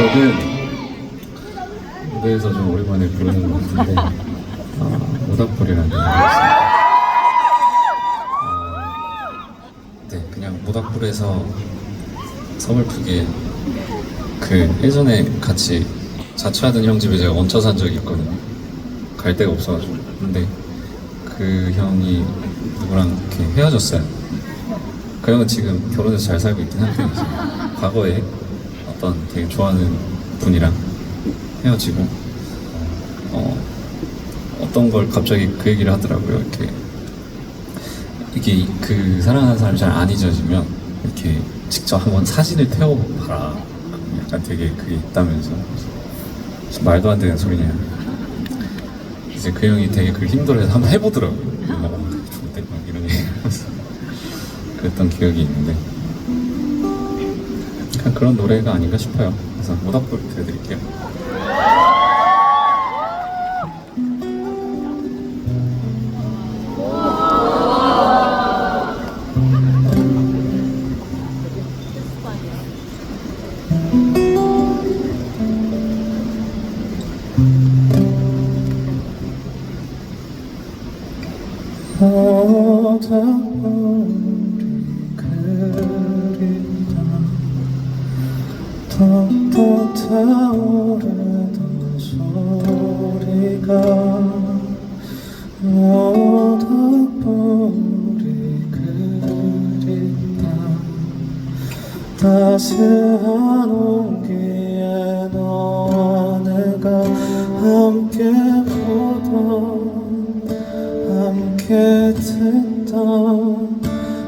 곡은 무대에서 좀 오랜만에 부르는 것 같은데 모닥불이라는 곡이었어요. 네, 그냥 모닥불에서 서글프게 그 예전에 같이 자취하던 형 집에 제가 얹혀 산 적이 있거든요. 갈 데가 없어가지고. 근데 그 형이 누구랑 이렇게 헤어졌어요. 그 형은 지금 결혼해서 잘 살고 있긴 한데 과거에 어떤 되게 좋아하는 분이랑 헤어지고 어떤 걸 갑자기 그 얘기를 하더라고요. 이게 그 사랑하는 사람이 잘 안 잊어지면 이렇게 직접 한번 사진을 태워봐라. 약간 되게 그게 있다면서. 말도 안 되는 소리냐. 이제 그 형이 되게 그 힘들어해서 한번 해보더라고요. 좋은데 막 이런 얘기 하면서 그랬던 기억이 있는데 약간 그런 노래가 아닌가 싶어요. 그래서 모닥불 들려드릴게요. 모닥불이 그립다 톡톡 타오르던 소리가 모닥불이 그립다 따스한 온기에 너와 내가 함께 보던 함께 듣던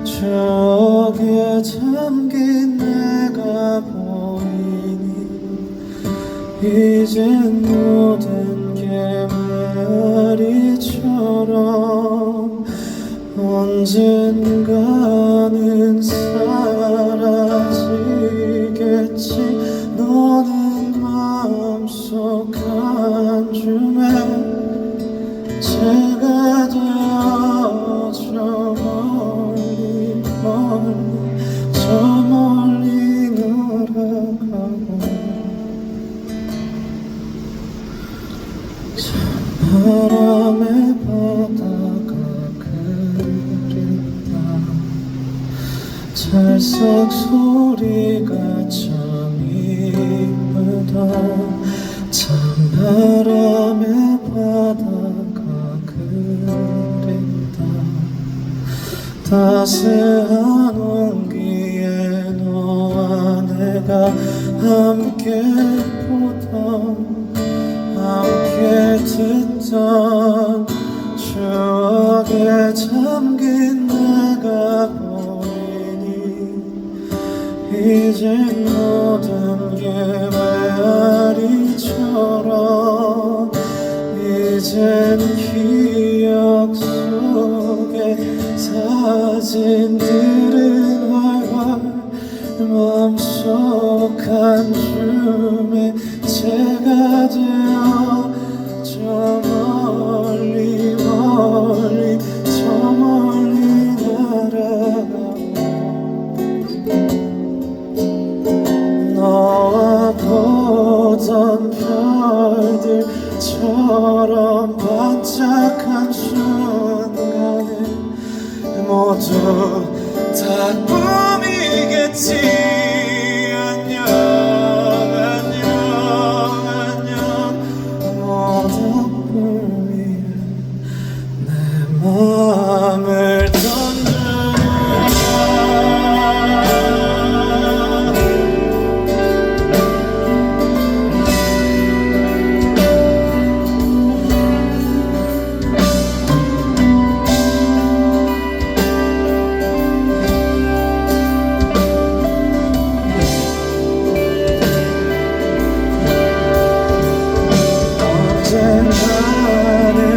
추억에 잠긴 내가 보이니 이젠 모든 게 메아리처럼 언젠가는 사라지겠지. 너는 마음속 한 줌에 제가 되어 저 멀리 멀리 저 멀리 날아가고 저 바람의 바다가 그립다 찰싹 소리가 참 이쁘다 참 바람의 바다가 그립다 따스한 온기에 너와 내가 함께 보던 함께 듣던 추억에 잠긴 내가 보이니 이젠 모든 게 메아리처럼 이젠 기억 속에 사진들은 활활 마음속 한 줌에 제가 되어 저 멀리 멀리 저 멀리 날아가고 너와 보던 별들처럼 반짝한 순간에 모두 다 꿈이겠지. 안녕 안녕 안녕 모닥불 위에 내 맘을 언젠가는